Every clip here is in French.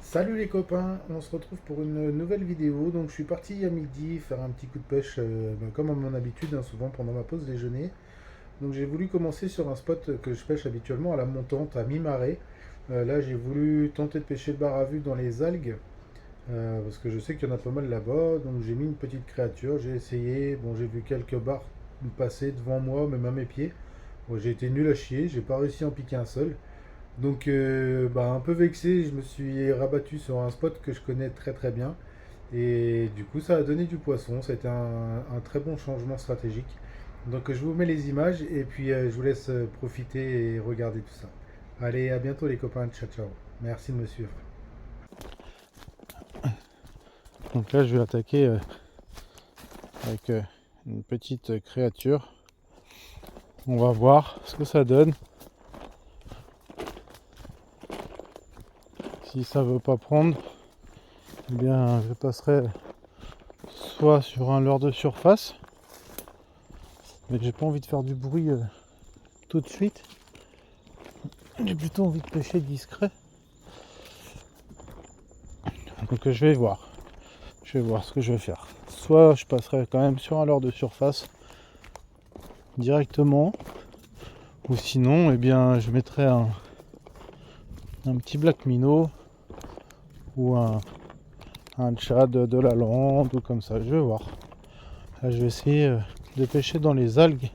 Salut les copains, on se retrouve pour une nouvelle vidéo. Donc je suis parti à midi faire un petit coup de pêche, comme à mon habitude, hein, souvent pendant ma pause déjeuner. Donc j'ai voulu commencer sur un spot que je pêche habituellement à la montante, à mi-marée. Là j'ai voulu tenter de pêcher le bar à vue dans les algues, parce que je sais qu'il y en a pas mal là-bas. Donc j'ai mis une petite créature, j'ai essayé, bon j'ai vu quelques bars passer devant moi, même à mes pieds. Bon, j'ai été nul à chier, j'ai pas réussi à en piquer un seul. Donc, un peu vexé, je me suis rabattu sur un spot que je connais très très bien. Et du coup, ça a donné du poisson. C'était un très bon changement stratégique. Donc, je vous mets les images et puis je vous laisse profiter et regarder tout ça. Allez, à bientôt les copains. Ciao, ciao. Merci de me suivre. Donc là, je vais attaquer avec une petite créature. On va voir ce que ça donne. Si ça veut pas prendre, eh bien, je passerai soit sur un leurre de surface, mais j'ai pas envie de faire du bruit tout de suite. J'ai plutôt envie de pêcher discret. Donc je vais voir. Je vais voir ce que je vais faire. Soit je passerai quand même sur un leurre de surface directement, ou sinon, eh bien, je mettrai un petit black minnow ou un tchad de la lande ou comme ça. Je vais voir. Là, je vais essayer de pêcher dans les algues.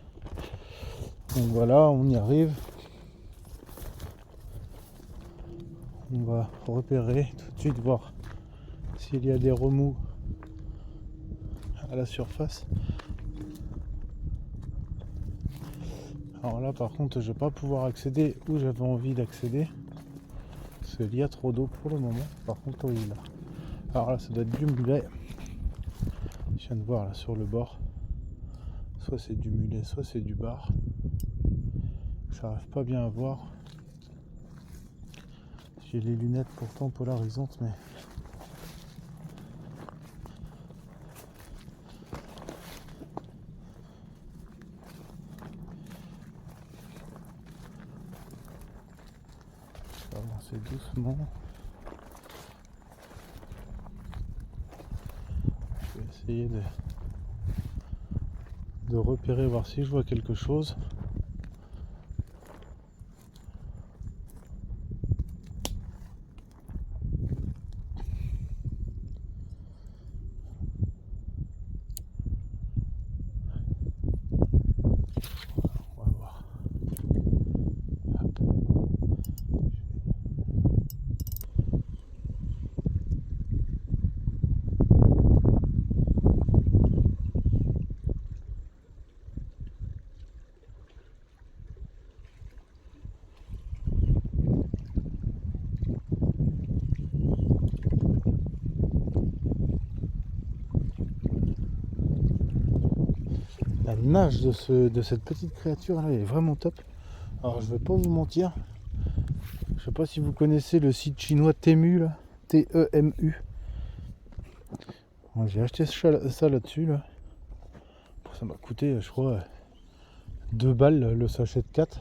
Donc voilà, on y arrive. On va repérer tout de suite, voir s'il y a des remous à la surface. Alors là, par contre, je vais pas pouvoir accéder où j'avais envie d'accéder, parce qu'il y a trop d'eau pour le moment. Par contre, oui, là. Alors là, ça doit être du mulet. Je viens de voir là sur le bord. Soit c'est du mulet, soit c'est du bar. J'arrive pas bien à voir. J'ai les lunettes pourtant polarisantes, mais je vais avancer doucement. Je vais essayer de repérer, voir si je vois quelque chose. On va voir. Hop. La nage de cette petite créature là est vraiment top. Alors je vais pas vous mentir, je sais pas si vous connaissez le site chinois Temu là, Temu. J'ai acheté ça là-dessus là. Ça m'a coûté je crois 2 balles le sachet de 4.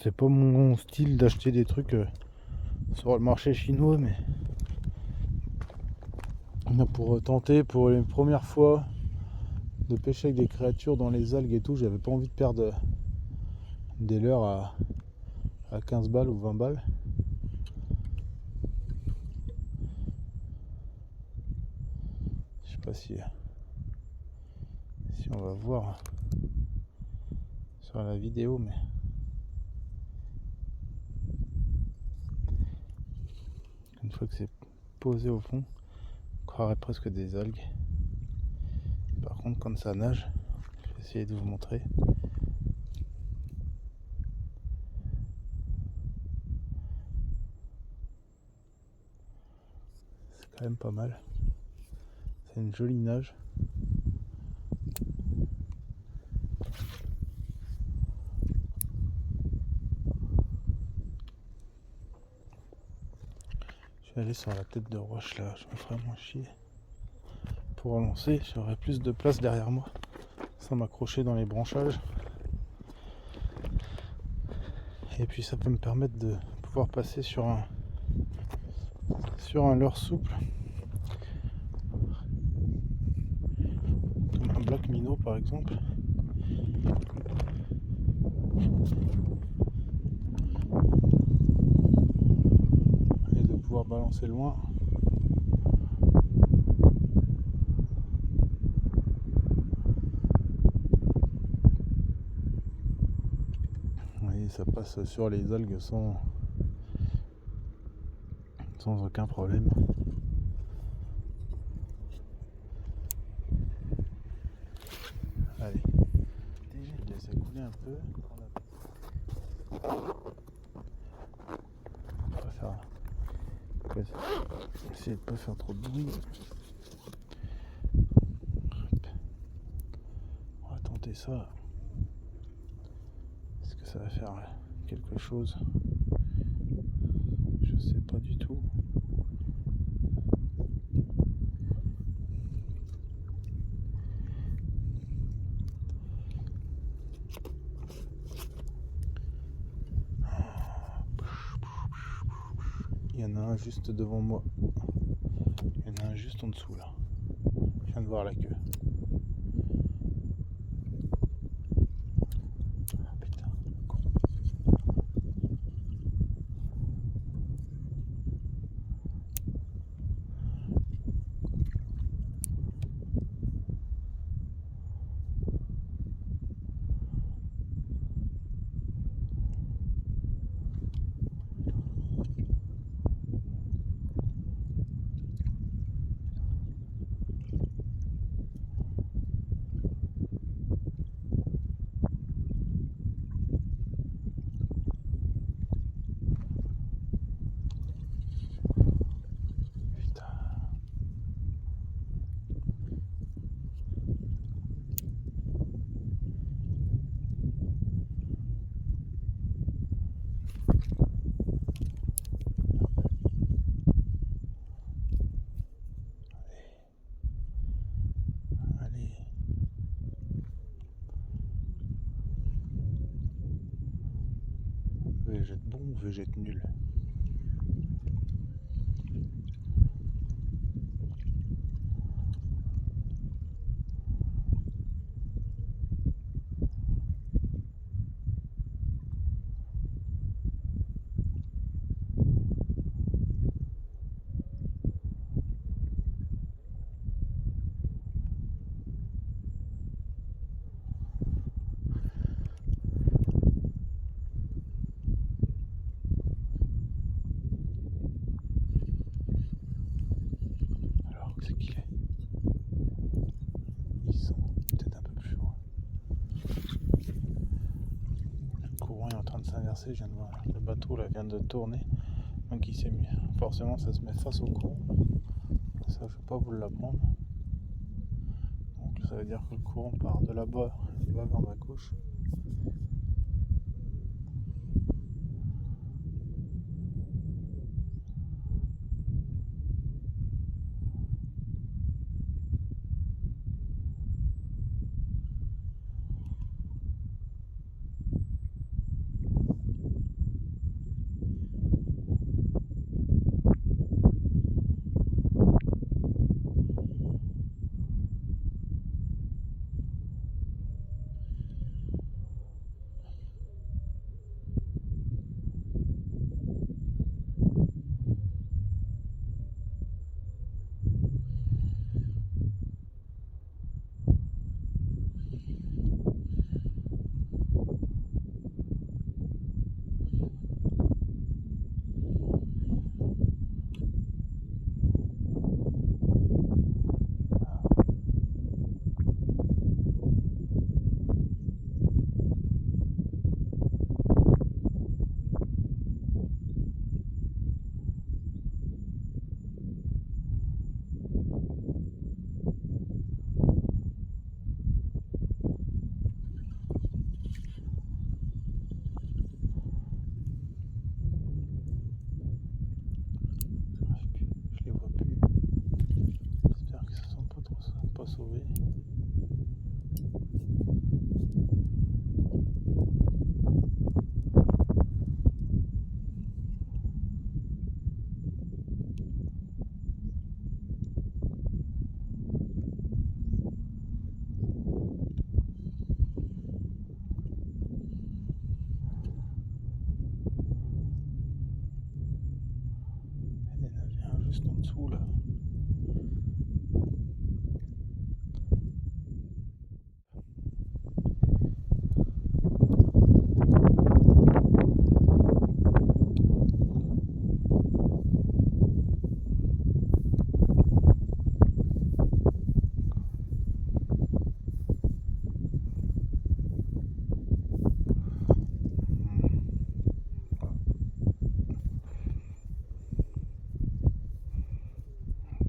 C'est pas mon style d'acheter des trucs sur le marché chinois, mais pour tenter pour les premières fois de pêcher avec des créatures dans les algues et tout, j'avais pas envie de perdre des leurres à 15 balles ou 20 balles. Je sais pas si on va voir sur la vidéo, mais une fois que c'est posé au fond, on croirait presque des algues. Par contre, quand ça nage, je vais essayer de vous montrer. C'est quand même pas mal. C'est une jolie nage. Je vais aller sur la tête de roche là, je me ferai moins chier. Pour relancer, j'aurai plus de place derrière moi. sans m'accrocher dans les branchages. Et puis ça peut me permettre de pouvoir passer sur un leurre souple, comme un black minnow par exemple. Et de pouvoir balancer loin. Et ça passe sur les algues sans aucun problème. Allez, je laisse couler un peu. On va essayer de pas faire trop de bruit. On va tenter ça. Est-ce que ça va faire quelque chose? Je sais pas du tout. Il y en a un juste devant moi. Il y en a un juste en dessous là. Je viens de voir la queue. Ah, putain, con. Végète bon ou végète nul? C'est qu'il est. Ils sont peut-être un peu plus loin. Le courant est en train de s'inverser, je viens de voir. Le bateau là vient de tourner. Donc il s'est mis. Forcément ça se met face au courant. Ça je vais pas vous l'apprendre. Donc ça veut dire que le courant part de là-bas et va vers ma gauche. partout là.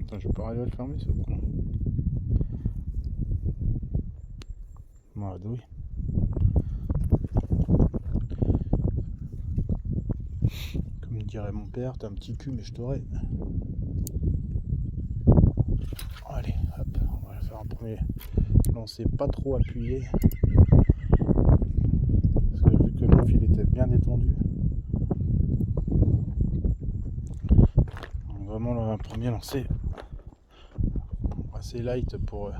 Attends, je vais pas arriver à le fermer ce con. Voilà, oui. Comme dirait mon père, t'as un petit cul mais je t'aurai. Allez, hop, on va faire un premier lancer pas trop appuyé. Parce que vu que mon fil était bien détendu. Donc vraiment un premier lancer assez light pour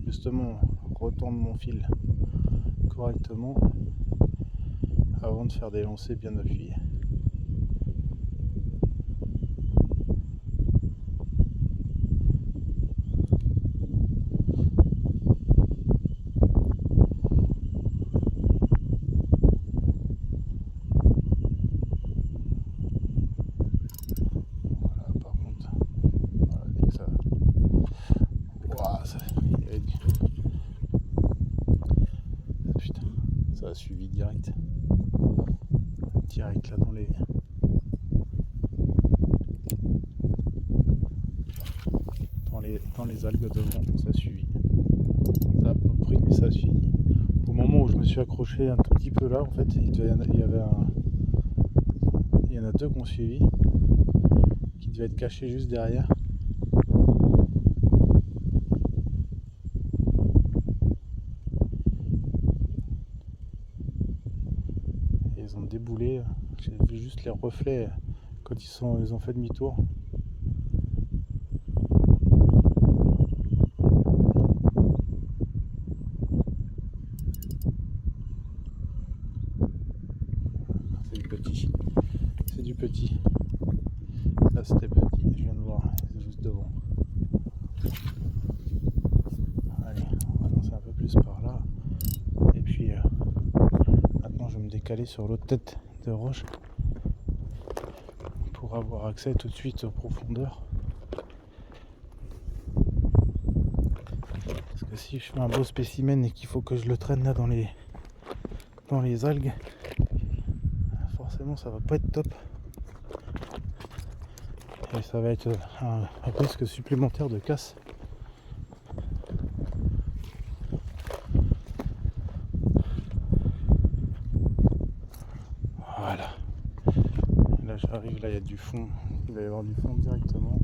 justement retendre mon fil correctement avant de faire des lancers bien appuyés. Ça a suivi direct là dans les algues devant, ça a suivi. Ça a pas pris mais ça a suivi. Au moment où je me suis accroché un tout petit peu là, en fait, il y en a deux qui ont suivi, qui devaient être cachés juste derrière. Et ils ont déboulé, j'ai vu juste les reflets quand ils ont fait demi-tour. C'est du petit. Là c'était petit, je viens de voir, c'est juste devant. Allez, on va lancer un peu plus par là. Et puis maintenant je vais me décaler sur l'autre tête de roche pour avoir accès tout de suite aux profondeurs. Parce que si je fais un beau spécimen et qu'il faut que je le traîne là dans les algues, forcément ça va pas être top. Et ça va être un risque supplémentaire de casse. Voilà. Là j'arrive, là il y a du fond. Il va y avoir du fond directement.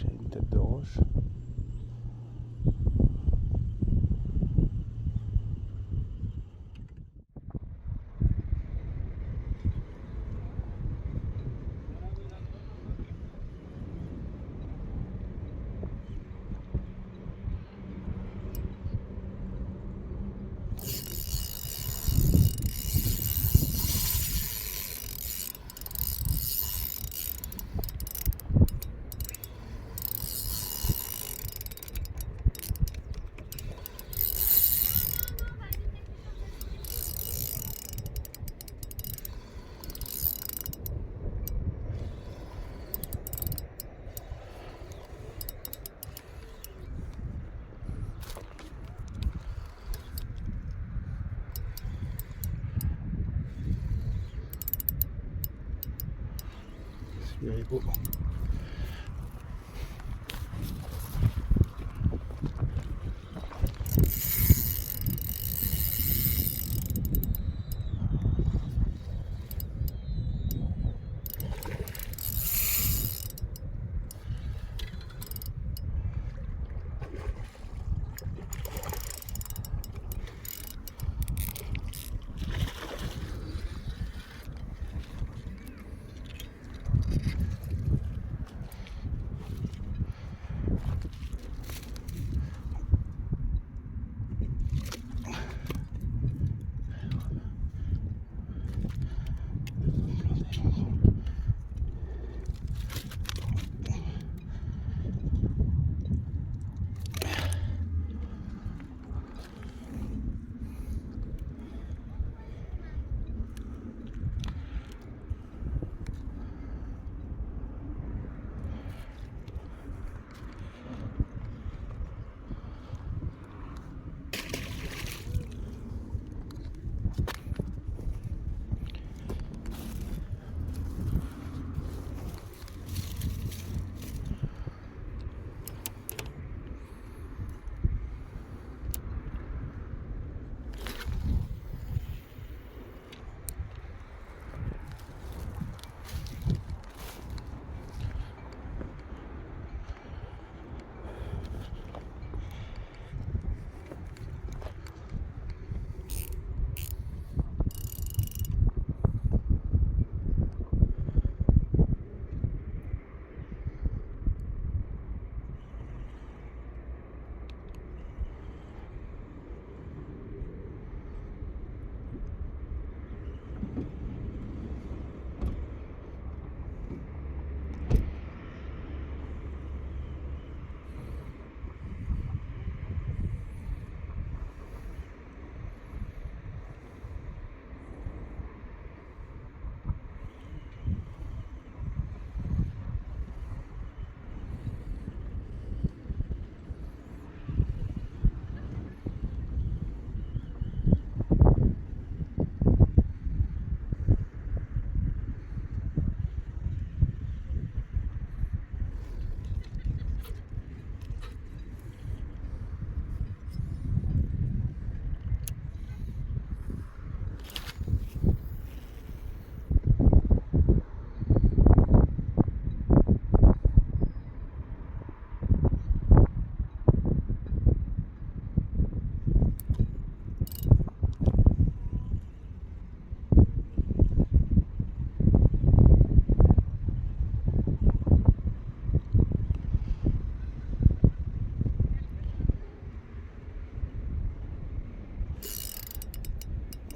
Une tête de roche. Celui-là est beau.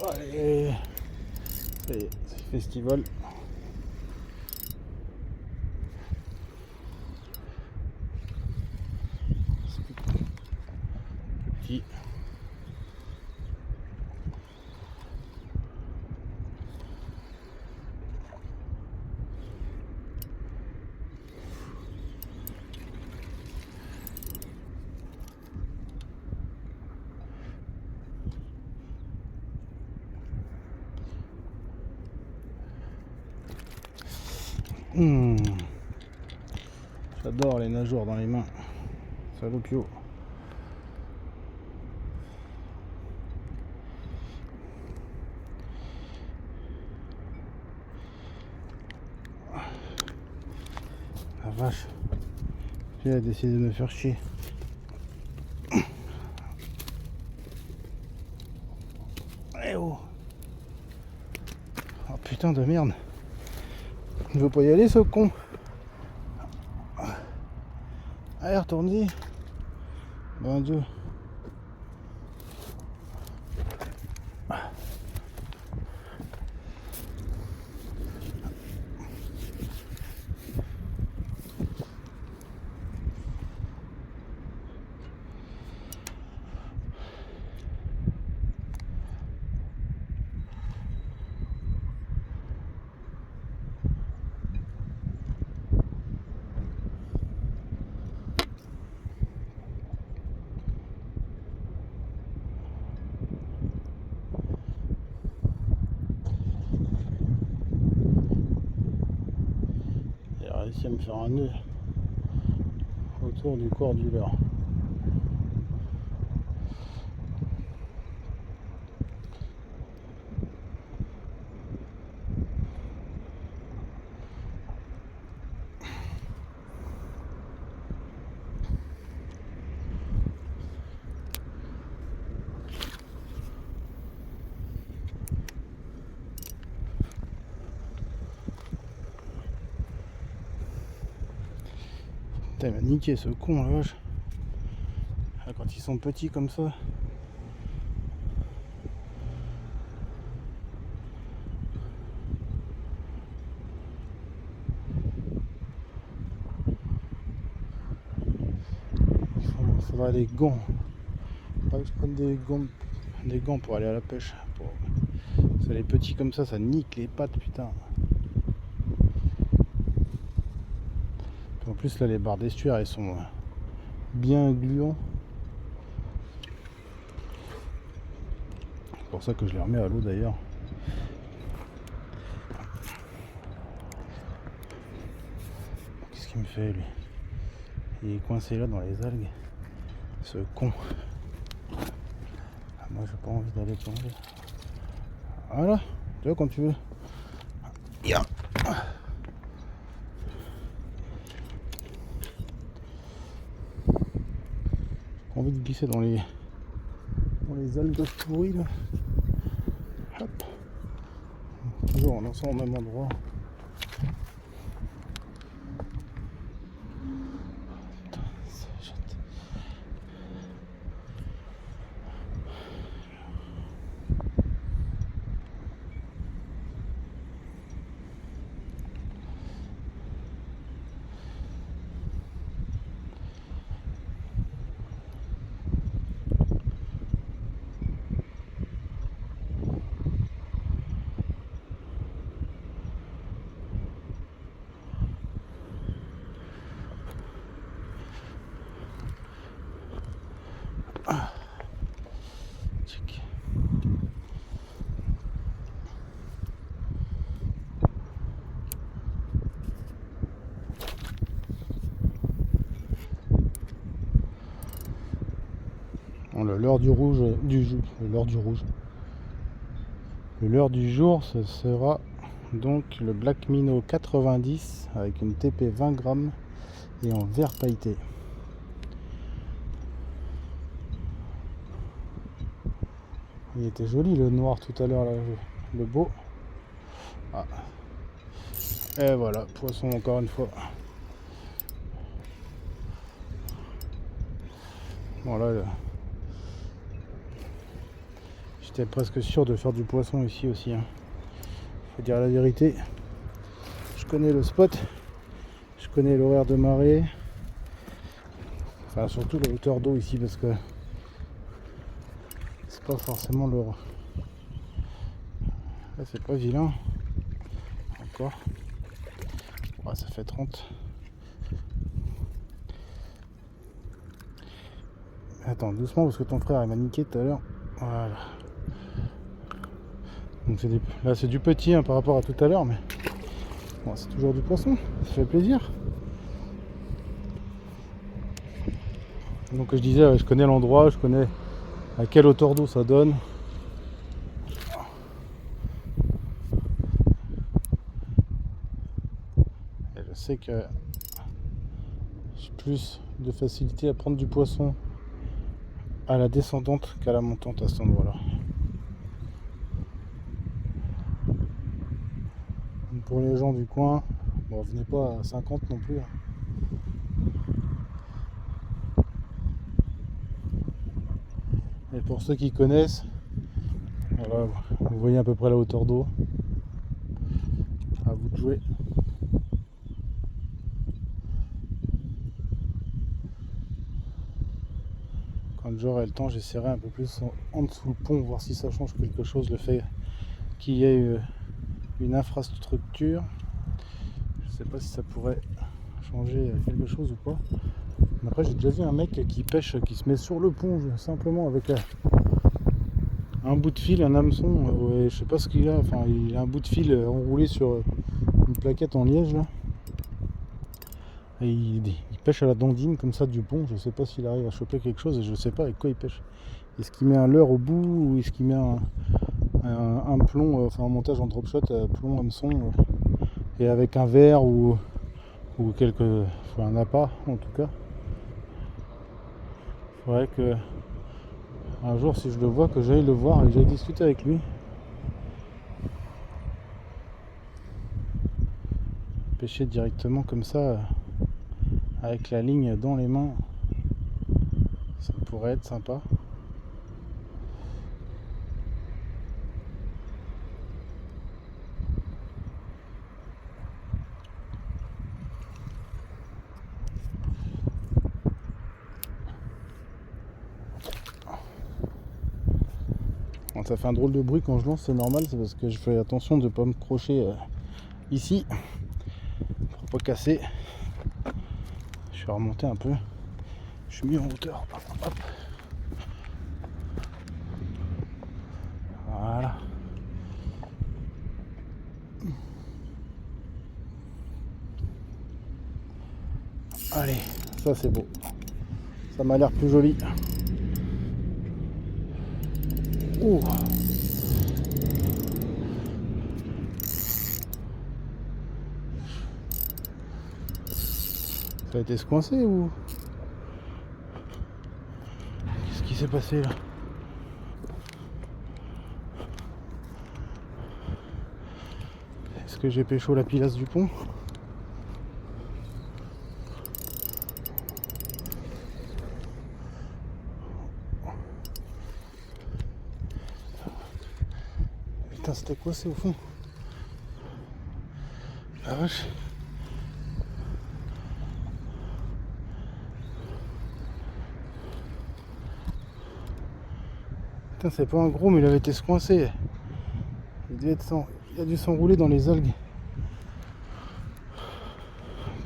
Allez, ça y est, c'est le festival. Petit. J'adore les nageoires dans les mains. Salopio. La vache. Puis elle a décidé de me faire chier. Eh oh. Oh putain de merde. Il veut pas y aller ce con. Allez, retourne-y. Ben Dieu. Il a réussi à me faire un nœud autour du corps du leurre. Putain, il m'a niqué ce con, la vache. Ah, quand ils sont petits comme ça. Il faudra des gants. Faudra que je prenne des gants pour aller à la pêche. C'est les petits comme ça nique les pattes, putain. En plus là les barres d'estuaire elles sont bien gluants. C'est pour ça que je les remets à l'eau d'ailleurs. Qu'est-ce qu'il me fait lui? Il est coincé là dans les algues. Ce con. Moi j'ai pas envie d'aller plonger. Voilà, tu vois quand tu veux. Yeah. Envie de glisser dans les algues pourries là. Hop. Toujours en lançant au même endroit. Putain, ça jette. Bon, le leurre du rouge le leurre du rouge. Le leurre du jour, ce sera donc le Black Minnow 90 avec une TP 20 grammes et en vert pailleté. Il était joli le noir tout à l'heure, le beau. Ah. Et voilà, poisson encore une fois. Bon là, J'étais presque sûr de faire du poisson ici aussi. Hein. Faut dire la vérité. Je connais le spot. Je connais l'horaire de marée. Enfin, surtout la hauteur d'eau ici parce que c'est pas forcément le. Là, c'est pas vilain. Encore. Ouais, ça fait 30. Attends, doucement parce que ton frère il m'a niqué tout à l'heure. Voilà. Donc là c'est du petit hein, par rapport à tout à l'heure, mais bon, c'est toujours du poisson, ça fait plaisir. Donc je disais, ouais, je connais l'endroit, je connais à quelle hauteur d'eau ça donne. Et je sais que j'ai plus de facilité à prendre du poisson à la descendante qu'à la montante à cet endroit-là. Pour les gens du coin, bon, venez pas à 50 non plus. Hein. Et pour ceux qui connaissent, voilà, vous voyez à peu près la hauteur d'eau. À vous de jouer. Quand j'aurai le temps, j'essaierai un peu plus en dessous le pont, voir si ça change quelque chose, le fait qu'il y ait une infrastructure. Je sais pas si ça pourrait changer quelque chose ou pas. Mais après j'ai déjà vu un mec qui pêche, qui se met sur le pont simplement avec un bout de fil, un hameçon, je sais pas ce qu'il a, enfin il a un bout de fil enroulé sur une plaquette en liège là. Et il pêche à la dandine comme ça du pont, je sais pas s'il arrive à choper quelque chose et je sais pas avec quoi il pêche. Est-ce qu'il met un leurre au bout ou est-ce qu'il met un plomb, enfin un montage en drop shot, plomb, hameçon et avec un verre ou un appât en tout cas. Faudrait que un jour si je le vois que j'aille le voir et que j'aille discuter avec lui. Pêcher directement comme ça avec la ligne dans les mains, ça pourrait être sympa. Bon, ça fait un drôle de bruit quand je lance, c'est normal, c'est parce que je fais attention de ne pas me crocher ici pour pas casser. Je vais remonter un peu, je suis mis en hauteur. Hop. Voilà. Allez, ça c'est beau. Ça m'a l'air plus joli. Oh. Ça a été se coincer ou qu'est-ce qui s'est passé là? Est-ce que j'ai pécho la pilasse du pont? Putain, c'était quoi c'est au fond? La vache. Putain, c'est pas un gros, mais il avait été se coincer. Il a dû s'enrouler dans les algues.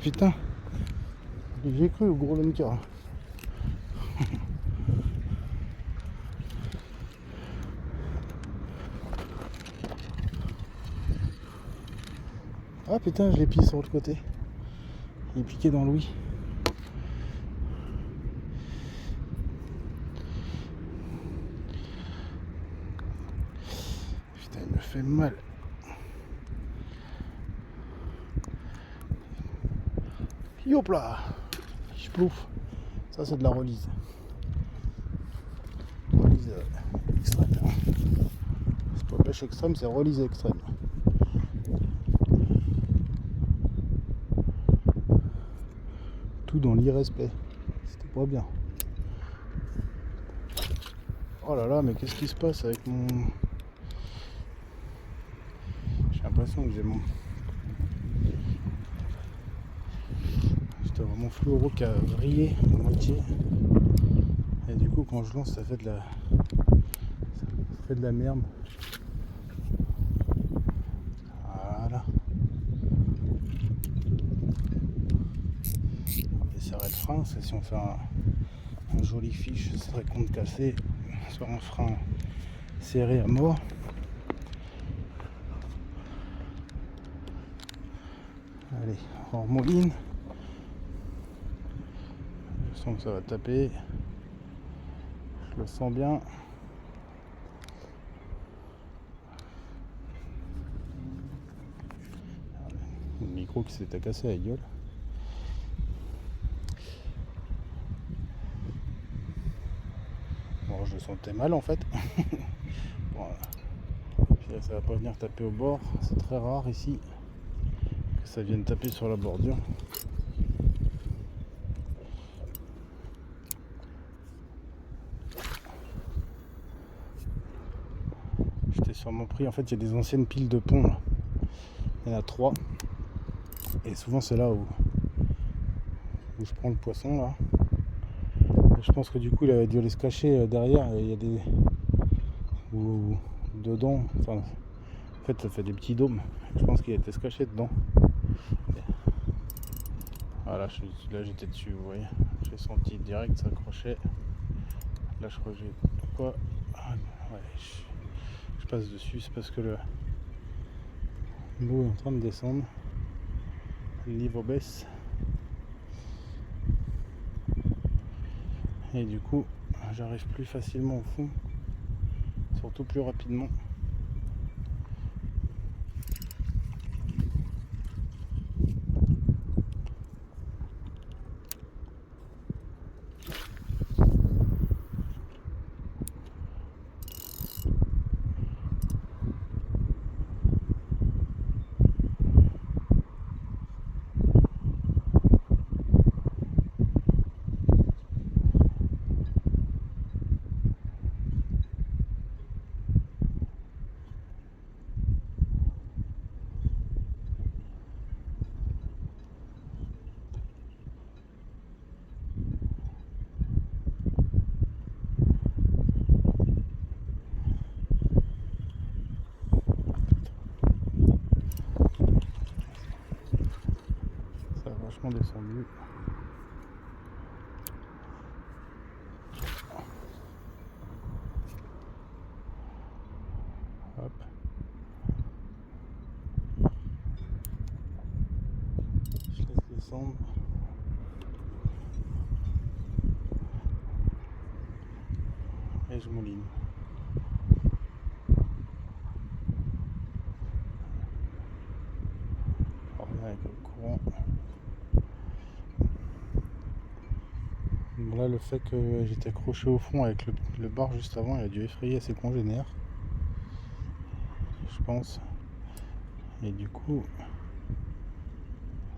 Putain, j'ai cru au gros lunker. Ah putain, je l'ai pillé sur l'autre côté. Il est piqué dans l'ouïe. Putain, il me fait mal. Hop là, je plouffe. Ça c'est de la relise. Relise extrême. C'est pas pêche extrême, c'est relise extrême. Tout dans l'irrespect. C'était pas bien. Oh là là, mais qu'est-ce qui se passe avec mon... J'ai l'impression que j'ai mon... J'étais vraiment fluoro qui a vrillé à moitié. Et du coup quand je lance ça fait de la merde. Voilà. On va serrer le frein, c'est si on fait un joli fiche, ce serait compte cassé sur un frein serré à mort. Allez, on remouline. Je sens que ça va taper. Je le sens bien. Le micro qui s'était cassé à la gueule. Bon, je le sentais mal en fait. Bon, puis là, ça va pas venir taper au bord. C'est très rare ici que ça vienne taper sur la bordure. J'étais sûrement pris. En fait, il y a des anciennes piles de pont là. Il y en a 3. Et souvent c'est là où je prends le poisson là. Et je pense que du coup il avait dû aller se cacher derrière. Et il y a des... ou dedans. Enfin, en fait ça fait des petits dômes. Je pense qu'il a été se cacher dedans. Et voilà, là j'étais dessus, vous voyez. J'ai senti direct s'accrocher. Là je crois que j'ai... Quoi ouais, je passe dessus, c'est parce que l'eau est en train de descendre. Le niveau baisse. Et du coup j'arrive plus facilement au fond, surtout plus rapidement. Ça a vachement descendu. Hop. Je laisse descendre. Et je mouline. On revient avec le courant. Bon, là le fait que j'étais accroché au fond avec le bar juste avant, il a dû effrayer ses congénères. Je pense. Et du coup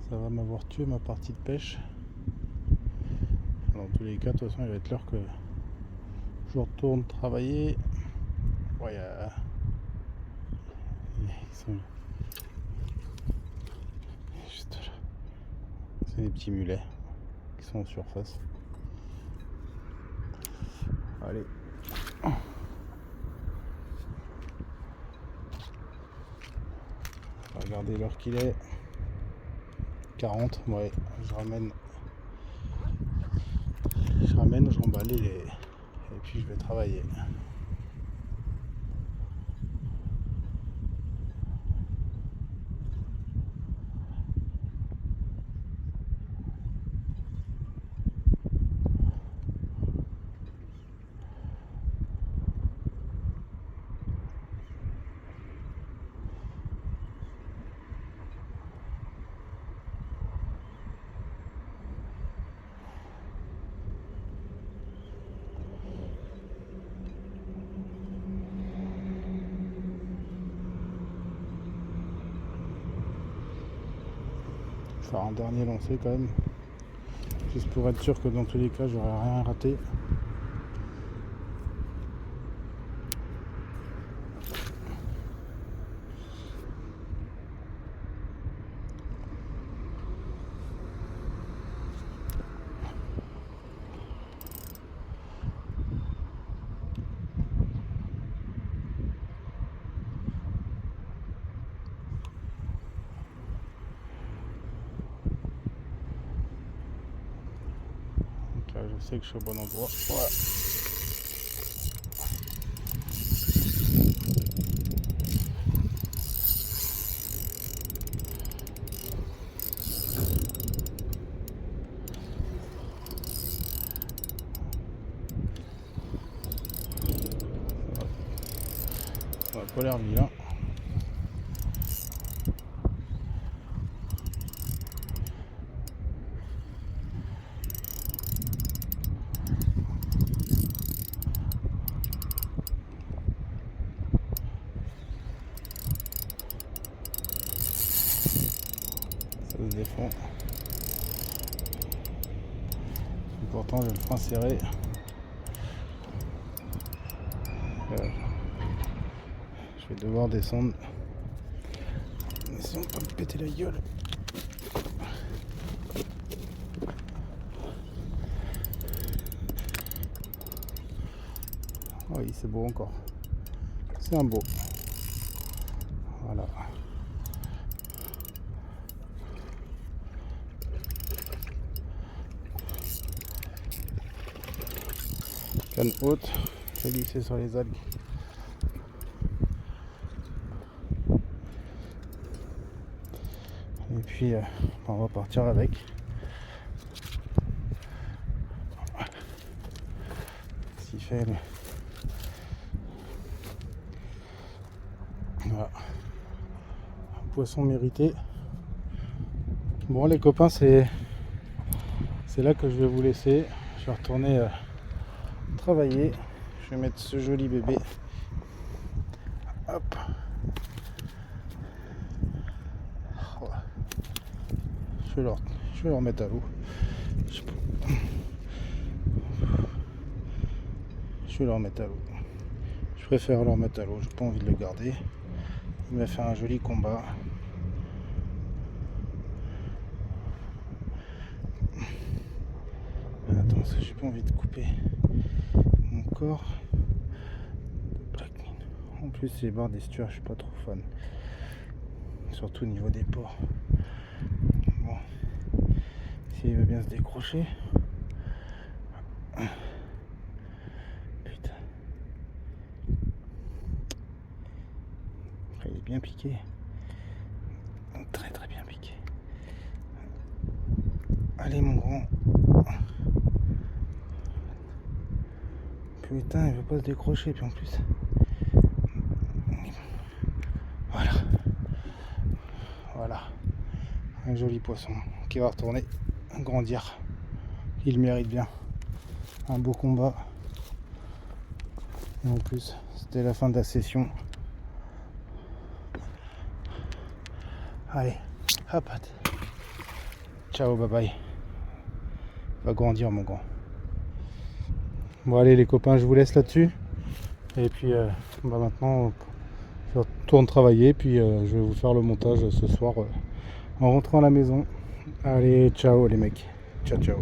ça va m'avoir tué ma partie de pêche. Dans tous les cas, de toute façon il va être l'heure que je retourne travailler. Ouais, ils sont juste là. C'est des petits mulets qui sont en surface. Allez. Regardez l'heure qu'il est. 40, ouais, je ramène, je remballe et puis je vais travailler. Faire un dernier lancer quand même, juste pour être sûr que dans tous les cas j'aurais rien raté. sais que je suis au bon endroit. Voilà. Ça n'a pas l'air vilain. Ça se défend. Et pourtant j'ai le frein serré. Je vais devoir descendre. Essayons de pas me péter la gueule. Oh oui, c'est beau encore. C'est un beau. Voilà. Canne haute. Je vais glisser sur les algues. Et puis on va partir avec. S'il fait le... Voilà. Un poisson mérité. Bon les copains, c'est là que je vais vous laisser. Je vais retourner travailler. Je vais mettre ce joli bébé. Hop. Je vais le remettre à l'eau. Je vais le remettre à l'eau. Je préfère le remettre à l'eau. J'ai pas envie de le garder. Il m'a fait un joli combat. Attends, parce que j'ai pas envie de couper mon corps. En plus, les barres d'estuaire, je suis pas trop fan. Surtout au niveau des ports. Bon. S'il veut bien se décrocher. Putain. Il est bien piqué. Très très bien piqué. Allez mon grand. Putain, il veut pas se décrocher, puis en plus. Voilà. Voilà. Un joli poisson qui va retourner grandir. Il mérite bien. Un beau combat. Et en plus, c'était la fin de la session. Allez, hop. Ciao, bye bye. Va grandir mon grand. Bon allez les copains, je vous laisse là-dessus. Et puis maintenant, je retourne travailler. Puis je vais vous faire le montage ce soir en rentrant à la maison. Allez, ciao les mecs. Ciao, ciao.